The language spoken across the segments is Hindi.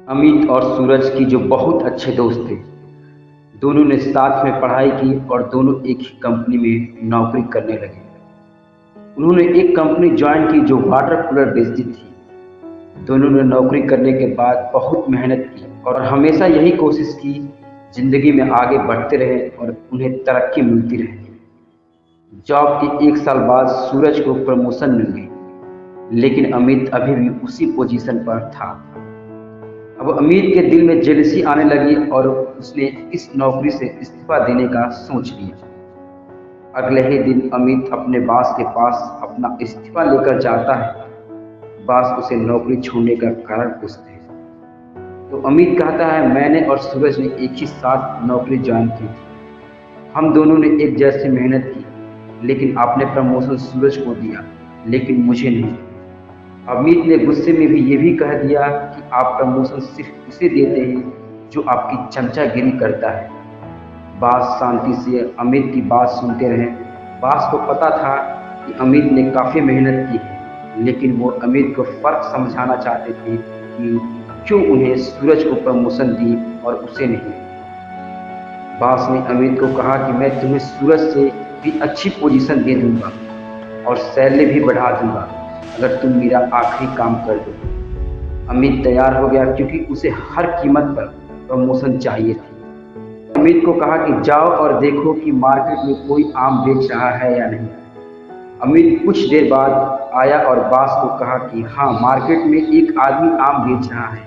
अमित और सूरज की जो बहुत अच्छे दोस्त थे। दोनों ने साथ में पढ़ाई की और दोनों एक ही कंपनी में नौकरी करने लगे। उन्होंने एक कंपनी ज्वाइन की जो वाटर कूलर बेचती थी। दोनों ने नौकरी करने के बाद बहुत मेहनत की और हमेशा यही कोशिश की जिंदगी में आगे बढ़ते रहे और उन्हें तरक्की मिलती रहे। जॉब के एक साल बाद सूरज को प्रमोशन मिल गई, लेकिन अमित अभी भी उसी पोजीशन पर था। अब अमित के दिल में जेलसी आने लगी और उसने इस नौकरी से इस्तीफा देने का सोच लिया। अगले ही दिन अमित अपने बॉस के पास अपना इस्तीफा लेकर जाता है। बॉस उसे नौकरी छोड़ने का कारण पूछते हैं तो अमित कहता है, मैंने और सूरज ने एक ही साथ नौकरी ज्वाइन की थी। हम दोनों ने एक जैसी मेहनत की, लेकिन आपने प्रमोशन सूरज को दिया लेकिन मुझे नहीं। अमित ने गुस्से में भी ये भी कह दिया कि आप प्रमोशन सिर्फ उसे देते हैं जो आपकी चमचागिरी करता है। बॉस शांति से अमित की बात सुनते रहे। बॉस को पता था कि अमित ने काफ़ी मेहनत की है, लेकिन वो अमित को फ़र्क समझाना चाहते थे कि क्यों उन्हें सूरज को प्रमोशन दी और उसे नहीं। बॉस ने अमित को कहा कि मैं तुम्हें सूरज से भी अच्छी पोजीशन दे दूंगा और सैलरी भी बढ़ा दूंगा अगर तुम मेरा आखिरी काम कर दो। अमित तैयार हो गया क्योंकि उसे हर कीमत पर प्रमोशन चाहिए थी। अमित को कहा कि जाओ और देखो कि मार्केट में कोई आम बेच रहा है या नहीं। अमित कुछ देर बाद आया और बॉस को कहा कि हाँ, मार्केट में एक आदमी आम बेच रहा है।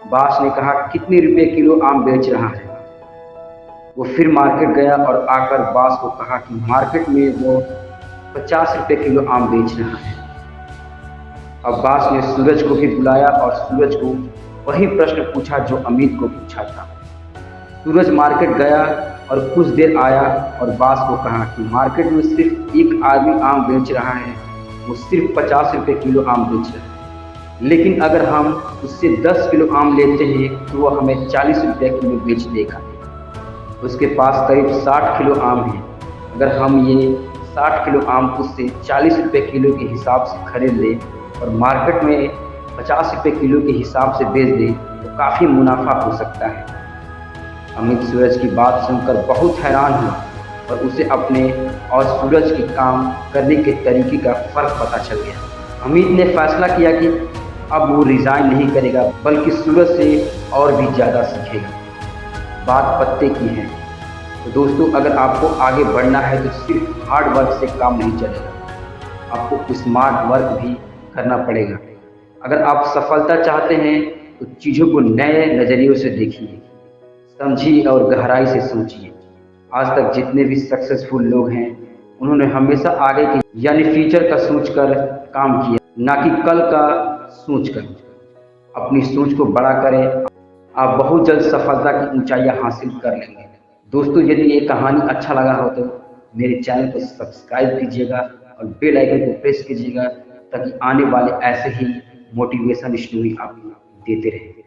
बॉस ने कहा, कितने रुपए किलो आम बेच रहा है? वो फिर मार्केट गया और आकर बॉस को कहा कि मार्केट में वो 50 रुपए किलो आम बेच रहा है। अब बॉस ने सूरज को भी बुलाया और सूरज को वही प्रश्न पूछा जो अमित को पूछा था। सूरज मार्केट गया और कुछ देर आया और बॉस को कहा कि मार्केट में सिर्फ एक आदमी आम बेच रहा है, वो सिर्फ 50 रुपए किलो आम बेच रहा है, लेकिन अगर हम उससे 10 किलो आम लेते हैं तो वो हमें 40 रुपए किलो बेच देगा। उसके पास करीब 60 किलो आम है। अगर हम ये 60 किलो आम उससे 40 रुपए किलो के हिसाब से खरीद लें और मार्केट में 50 रुपए किलो के हिसाब से बेच दें तो काफ़ी मुनाफा हो सकता है। अमित सूरज की बात सुनकर बहुत हैरान हुआ और उसे अपने और सूरज के काम करने के तरीके का फ़र्क पता चल गया। अमित ने फैसला किया कि अब वो रिज़ाइन नहीं करेगा बल्कि सूरज से और भी ज़्यादा सीखेगा। बात पत्ते की है। तो दोस्तों, अगर आपको आगे बढ़ना है तो सिर्फ हार्ड वर्क से काम नहीं चलेगा, आपको स्मार्ट वर्क भी करना पड़ेगा। अगर आप सफलता चाहते हैं तो चीज़ों को नए नज़रियों से देखिए, समझिए और गहराई से सोचिए। आज तक जितने भी सक्सेसफुल लोग हैं उन्होंने हमेशा आगे के यानी फ्यूचर का सोचकर काम किया, ना कि कल का सोचकर। अपनी सोच को बड़ा करें, आप बहुत जल्द सफलता की ऊंचाइयां हासिल कर लेंगे। दोस्तों, यदि ये कहानी अच्छा लगा हो तो मेरे चैनल को सब्सक्राइब कीजिएगा और बेल आइकन को प्रेस कीजिएगा ताकि आने वाले ऐसे ही मोटिवेशन स्टोरी आपको देते रहें।